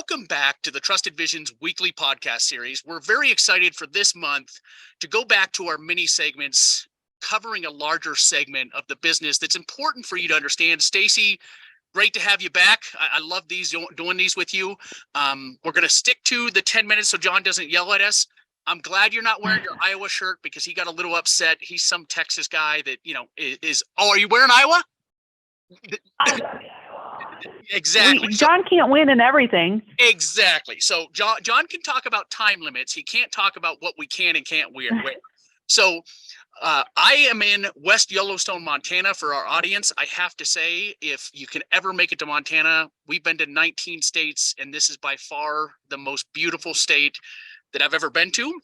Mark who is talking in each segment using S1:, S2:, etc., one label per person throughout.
S1: Welcome back to the Trusted Visions weekly podcast series. We're very excited for this month to go back to our mini segments covering a larger segment of the business that's important for you to understand. Stacey, great to have you back. I love doing these with you. We're going to stick to the 10 minutes so John doesn't yell at us. I'm glad you're not wearing your Iowa shirt because he got a little upset. He's some Texas guy that, are you wearing Iowa? Exactly.
S2: John can't win in everything.
S1: Exactly. So John can talk about time limits. He can't talk about what we can and can't wear. So I am in West Yellowstone, Montana. For our audience, I have to say, if you can ever make it to Montana, we've been to 19 states, and this is by far the most beautiful state that I've ever been to.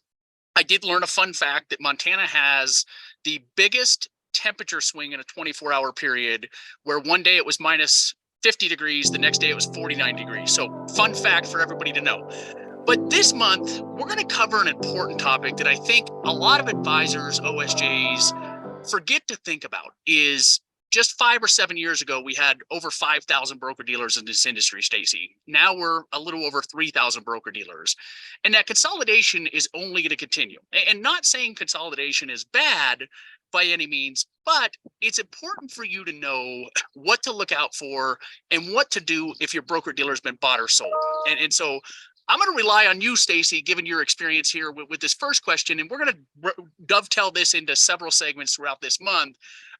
S1: I did learn a fun fact that Montana has the biggest temperature swing in a 24-hour period, where one day it was minus 50 degrees, the next day it was 49 degrees. So fun fact for everybody to know. But this month, we're going to cover an important topic that I think a lot of advisors, OSJs, forget to think about. Is just 5 or 7 years ago, we had over 5,000 broker-dealers in this industry, Stacey. Now we're a little over 3,000 broker-dealers. And that consolidation is only going to continue. And not saying consolidation is bad by any means, but it's important for you to know what to look out for and what to do if your broker-dealer has been bought or sold. And so I'm going to rely on you, Stacey, given your experience here with this first question, and we're going to dovetail this into several segments throughout this month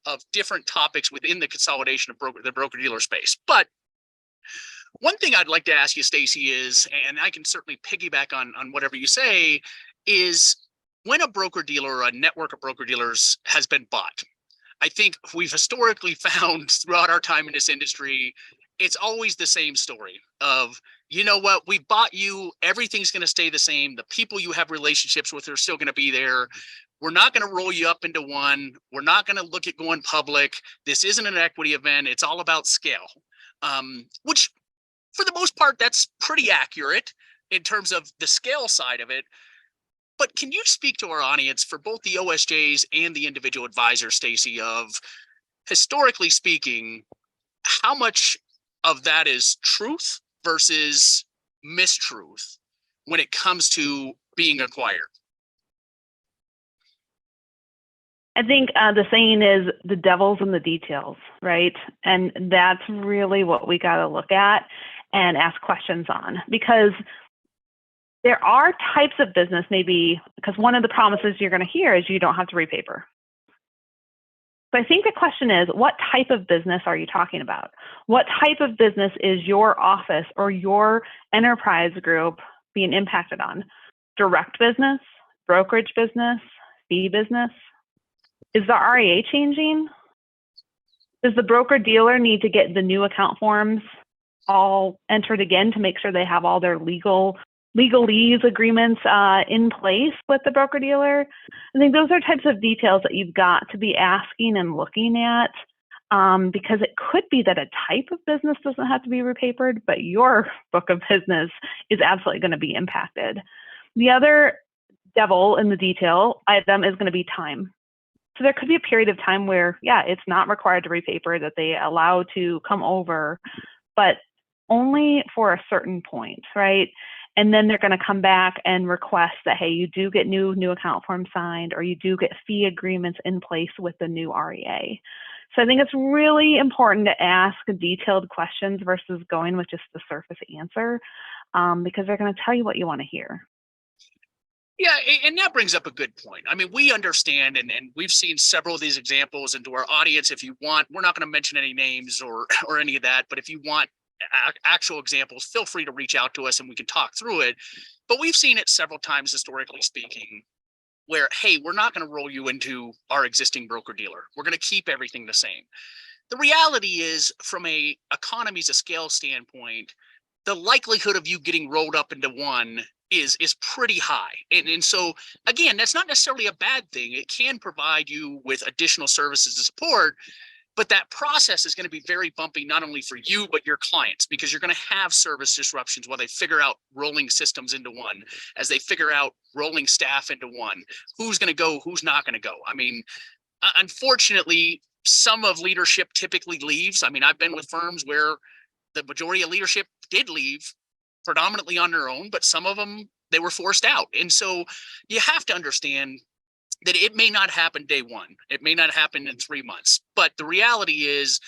S1: of different topics within the consolidation of the broker-dealer space. But one thing I'd like to ask you, Stacey, is, and I can certainly piggyback on whatever you say, is when a broker-dealer or a network of broker-dealers has been bought, I think we've historically found throughout our time in this industry, it's always the same story of, you know what, we bought you, everything's going to stay the same. The people you have relationships with are still going to be there. We're not going to roll you up into one. We're not going to look at going public. This isn't an equity event. It's all about scale, which for the most part, that's pretty accurate in terms of the scale side of it. But can you speak to our audience for both the OSJs and the individual advisors, Stacey, of historically speaking, how much of that is truth versus mistruth when it comes to being acquired?
S2: I think the saying is the devil's in the details, right? And that's really what we got to look at and ask questions on, because there are types of business, maybe, because one of the promises you're going to hear is you don't have to repaper. So I think the question is, what type of business are you talking about? What type of business is your office or your enterprise group being impacted on? Direct business, brokerage business, fee business? Is the REA changing? Does the broker-dealer need to get the new account forms all entered again to make sure they have all their legalese agreements in place with the broker-dealer? I think those are types of details that you've got to be asking and looking at, because it could be that a type of business doesn't have to be repapered, but your book of business is absolutely going to be impacted. The other devil in the detail item is going to be time. So there could be a period of time where, yeah, it's not required to repaper, that they allow to come over, but only for a certain point, right? And then they're going to come back and request that, hey, you do get new account forms signed, or you do get fee agreements in place with the new REA. So I think it's really important to ask detailed questions versus going with just the surface answer, because they're going to tell you what you want to hear.
S1: Yeah, and that brings up a good point. I mean, we understand, and we've seen several of these examples, and to our audience, if you want, we're not going to mention any names or any of that, but if you want actual examples, feel free to reach out to us and we can talk through it. But we've seen it several times, historically speaking, where, hey, we're not going to roll you into our existing broker-dealer. We're going to keep everything the same. The reality is, from a economies of scale standpoint, the likelihood of you getting rolled up into one is pretty high. And so, again, that's not necessarily a bad thing. It can provide you with additional services to support, but that process is going to be very bumpy, not only for you, but your clients, because you're going to have service disruptions while they figure out rolling systems into one, as they figure out rolling staff into one, who's going to go, who's not going to go. I mean, unfortunately, some of leadership typically leaves. I mean, I've been with firms where the majority of leadership did leave, predominantly on their own, but some of them, they were forced out. And so you have to understand that it may not happen day one. It may not happen in 3 months, but the reality is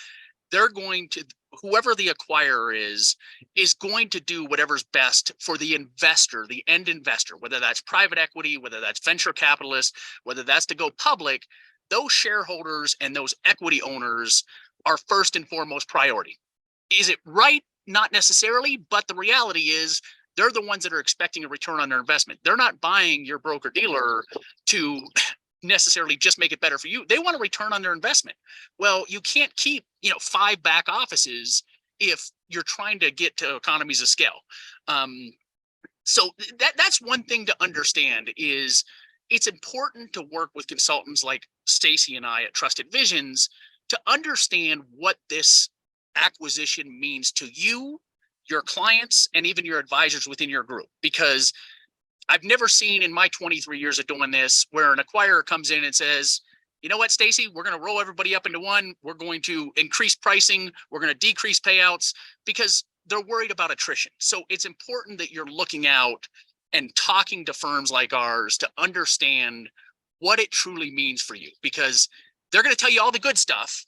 S1: they're going to, whoever the acquirer is going to do whatever's best for the investor, the end investor, whether that's private equity, whether that's venture capitalists, whether that's to go public. Those shareholders and those equity owners are first and foremost priority. Is it right? Not necessarily, but the reality is they're the ones that are expecting a return on their investment. They're not buying your broker dealer to necessarily just make it better for you. They want a return on their investment. Well, you can't keep, 5 back offices if you're trying to get to economies of scale. So that's one thing to understand is it's important to work with consultants like Stacey and I at Trusted Visions to understand what this acquisition means to you, your clients, and even your advisors within your group. Because I've never seen in my 23 years of doing this where an acquirer comes in and says, you know what, Stacey, we're going to roll everybody up into one. We're going to increase pricing. We're going to decrease payouts, because they're worried about attrition. So it's important that you're looking out and talking to firms like ours to understand what it truly means for you, because they're going to tell you all the good stuff.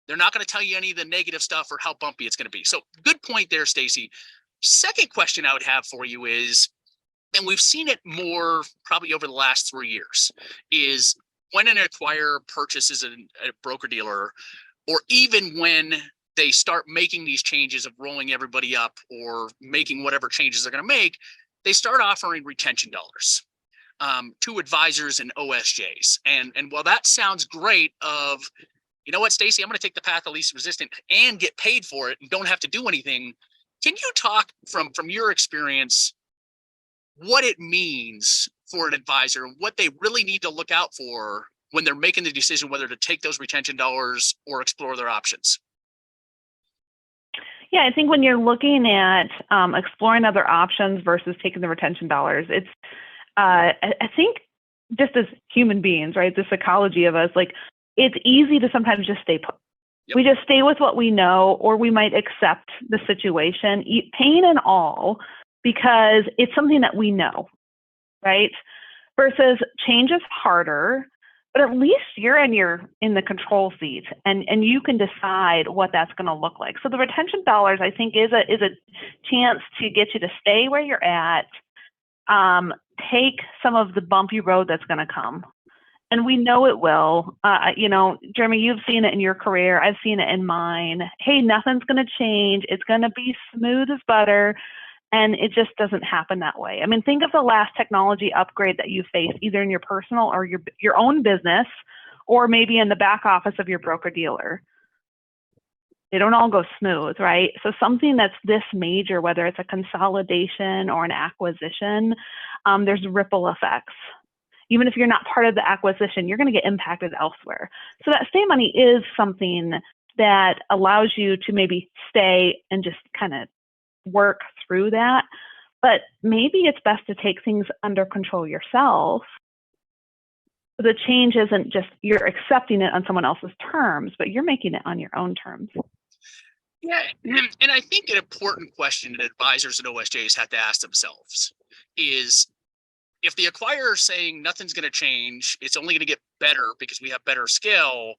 S1: They're not going to tell you any of the negative stuff or how bumpy it's going to be. So good point there, Stacey. Second question I would have for you is, and we've seen it more probably over the last 3 years, is when an acquirer purchases a broker dealer, or even when they start making these changes of rolling everybody up or making whatever changes they're going to make, they start offering retention dollars to advisors and OSJs. And while that sounds great of, you know what, Stacey, I'm going to take the path of least resistance and get paid for it and don't have to do anything. Can you talk from your experience what it means for an advisor, what they really need to look out for when they're making the decision whether to take those retention dollars or explore their options?
S2: Yeah, I think when you're looking at exploring other options versus taking the retention dollars, it's, I think just as human beings, right, the psychology of us, like, it's easy to sometimes just stay put. Yep. We just stay with what we know, or we might accept the situation, pain and all, because it's something that we know, right? Versus change is harder, but at least you're in the control seat, and you can decide what that's going to look like. So the retention dollars, I think, is a chance to get you to stay where you're at, take some of the bumpy road that's going to come. And we know it will. Jeremy, you've seen it in your career. I've seen it in mine. Hey, nothing's going to change. It's going to be smooth as butter. And it just doesn't happen that way. I mean, think of the last technology upgrade that you faced, either in your personal or your own business, or maybe in the back office of your broker dealer. They don't all go smooth, right? So something that's this major, whether it's a consolidation or an acquisition, there's ripple effects. Even if you're not part of the acquisition, you're going to get impacted elsewhere. So that stay money is something that allows you to maybe stay and just kind of work through that. But maybe it's best to take things under control yourself. The change isn't just you're accepting it on someone else's terms, but you're making it on your own terms.
S1: Yeah, and I think an important question that advisors and OSJs have to ask themselves is, if the acquirer is saying nothing's going to change, it's only going to get better because we have better scale,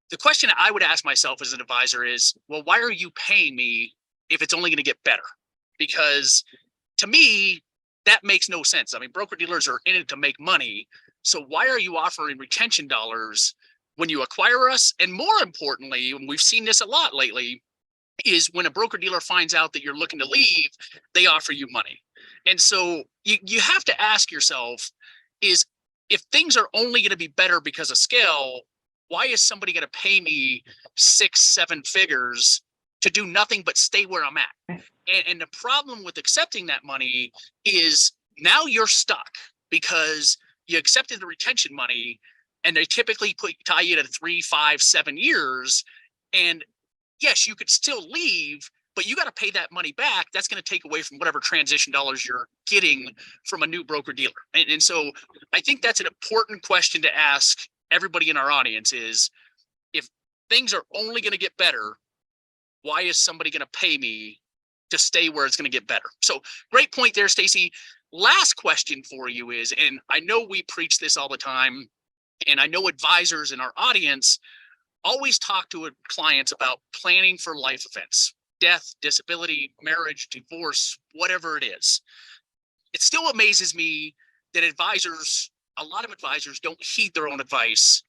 S1: the question I would ask myself as an advisor is, well, why are you paying me if it's only going to get better? Because to me, that makes no sense. I mean, broker dealers are in it to make money. So why are you offering retention dollars when you acquire us? And more importantly, and we've seen this a lot lately, is when a broker dealer finds out that you're looking to leave, they offer you money. And so you have to ask yourself, is if things are only going to be better because of scale, why is somebody going to pay me 6-7 figures to do nothing but stay where I'm at? And the problem with accepting that money is now you're stuck because you accepted the retention money, and they typically tie you to 3, 5, 7 years. And yes, you could still leave, but you got to pay that money back. That's going to take away from whatever transition dollars you're getting from a new broker dealer. And so I think that's an important question to ask everybody in our audience is, if things are only going to get better, why is somebody going to pay me to stay where it's going to get better. So great point there, Stacey. Last question for you is, and I know we preach this all the time, and I know advisors in our audience always talk to clients about planning for life events, death, disability, marriage, divorce, whatever it is. It still amazes me that a lot of advisors don't heed their own advice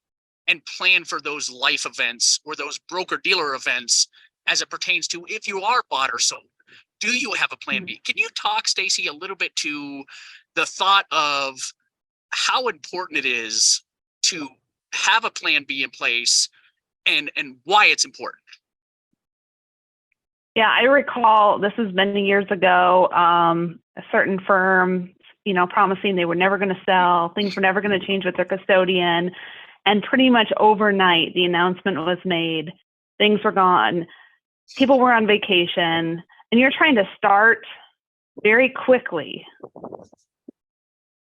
S1: and plan for those life events or those broker dealer events as it pertains to if you are bought or sold. Do you have a plan B? Can you talk, Stacey, a little bit to the thought of how important it is to have a plan B in place and why it's important?
S2: Yeah, I recall this was many years ago, a certain firm, promising they were never going to sell, things were never going to change with their custodian. And pretty much overnight, the announcement was made, things were gone, people were on vacation, and you're trying to start very quickly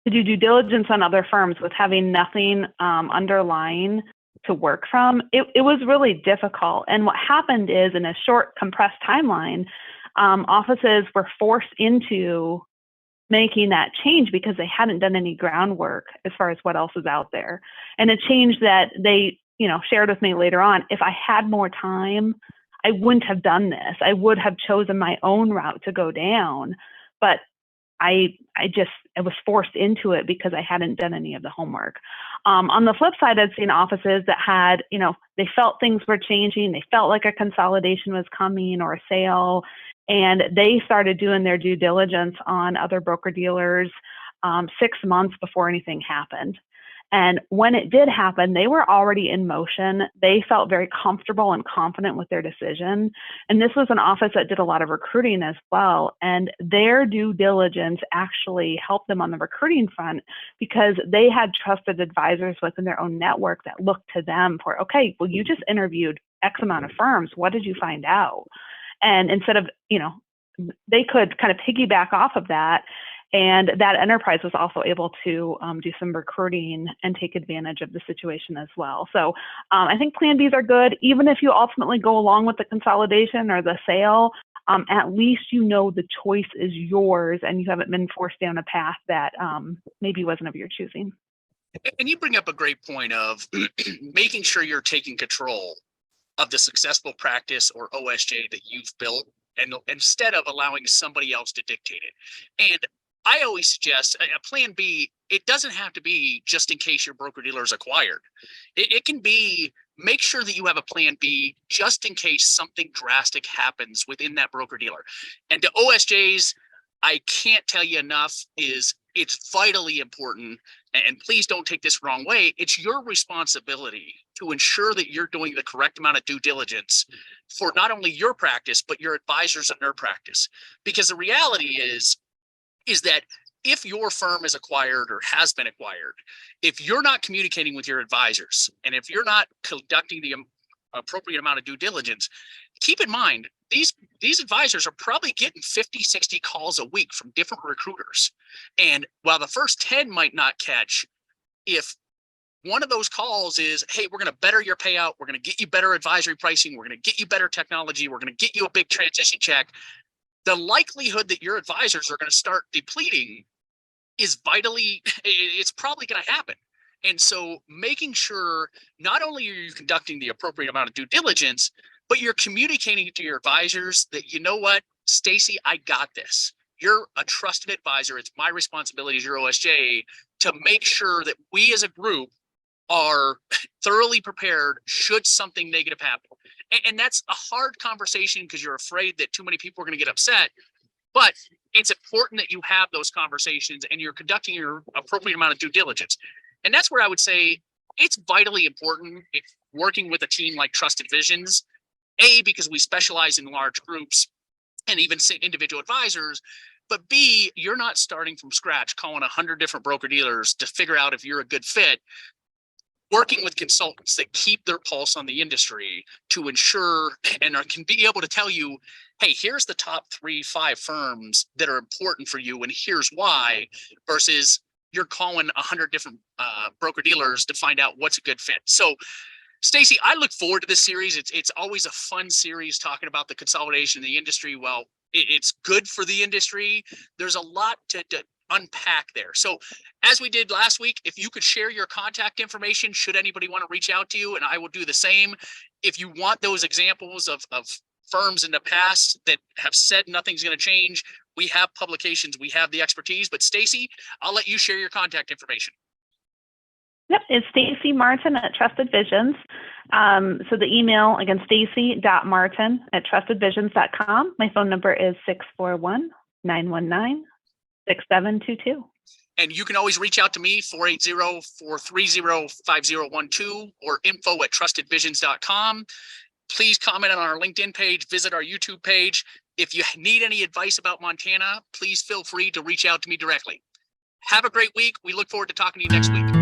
S2: to do due diligence on other firms with having nothing underlying to work from. It was really difficult. And what happened is, in a short, compressed timeline, offices were forced into making that change because they hadn't done any groundwork as far as what else is out there. And a change that they, shared with me later on, if I had more time, I wouldn't have done this. I would have chosen my own route to go down. But I was forced into it because I hadn't done any of the homework. On the flip side, I'd seen offices that had, they felt things were changing. They felt like a consolidation was coming or a sale. And they started doing their due diligence on other broker dealers 6 months before anything happened. And when it did happen, they were already in motion. They felt very comfortable and confident with their decision. And this was an office that did a lot of recruiting as well. And their due diligence actually helped them on the recruiting front because they had trusted advisors within their own network that looked to them for, okay, well, you just interviewed X amount of firms. What did you find out? And instead of, they could kind of piggyback off of that. And that enterprise was also able to do some recruiting and take advantage of the situation as well. So I think Plan Bs are good. Even if you ultimately go along with the consolidation or the sale, at least the choice is yours and you haven't been forced down a path that maybe wasn't of your choosing.
S1: And you bring up a great point of making sure you're taking control of the successful practice or OSJ that you've built, and instead of allowing somebody else to dictate it. And I always suggest a plan B. It doesn't have to be just in case your broker dealer is acquired. It can be make sure that you have a plan B just in case something drastic happens within that broker dealer. And to OSJs, I can't tell you enough, it's vitally important. And please don't take this wrong way. It's your responsibility to ensure that you're doing the correct amount of due diligence for not only your practice, but your advisors and their practice. Because the reality is that if your firm is acquired or has been acquired, if you're not communicating with your advisors and if you're not conducting the appropriate amount of due diligence, keep in mind, these advisors are probably getting 50, 60 calls a week from different recruiters. And while the first 10 might not catch, if one of those calls is, hey, we're going to better your payout, we're going to get you better advisory pricing, we're going to get you better technology, we're going to get you a big transition check, the likelihood that your advisors are going to start depleting is it's probably going to happen. And so making sure not only are you conducting the appropriate amount of due diligence, but you're communicating to your advisors that, you know what, Stacey, I got this. You're a trusted advisor. It's my responsibility as your OSJ to make sure that we as a group are thoroughly prepared should something negative happen. And that's a hard conversation because you're afraid that too many people are going to get upset. But it's important that you have those conversations and you're conducting your appropriate amount of due diligence. And that's where I would say it's vitally important if working with a team like Trusted Visions, A, because we specialize in large groups and even individual advisors, but B, you're not starting from scratch, calling 100 different broker dealers to figure out if you're a good fit. Working with consultants that keep their pulse on the industry to ensure and can be able to tell you, hey, here's the top 3-5 firms that are important for you, and here's why, versus you're calling 100 different broker dealers to find out what's a good fit. So, Stacey, I look forward to this series. It's always a fun series talking about the consolidation in the industry. Well, It's good for the industry. There's a lot to unpack there. So as we did last week, if you could share your contact information, should anybody want to reach out to you, and I will do the same. If you want those examples of firms in the past that have said nothing's going to change, we have publications, we have the expertise. But Stacey, I'll let you share your contact information.
S2: Yep, it's Stacey Martin at Trusted Visions. So the email, again, stacy.martin@trustedvisions.com. My phone number is 641-919-6722.
S1: And you can always reach out to me, 480-430-5012 or info@trustedvisions.com. Please comment on our LinkedIn page, visit our YouTube page. If you need any advice about Montana, please feel free to reach out to me directly. Have a great week. We look forward to talking to you next week.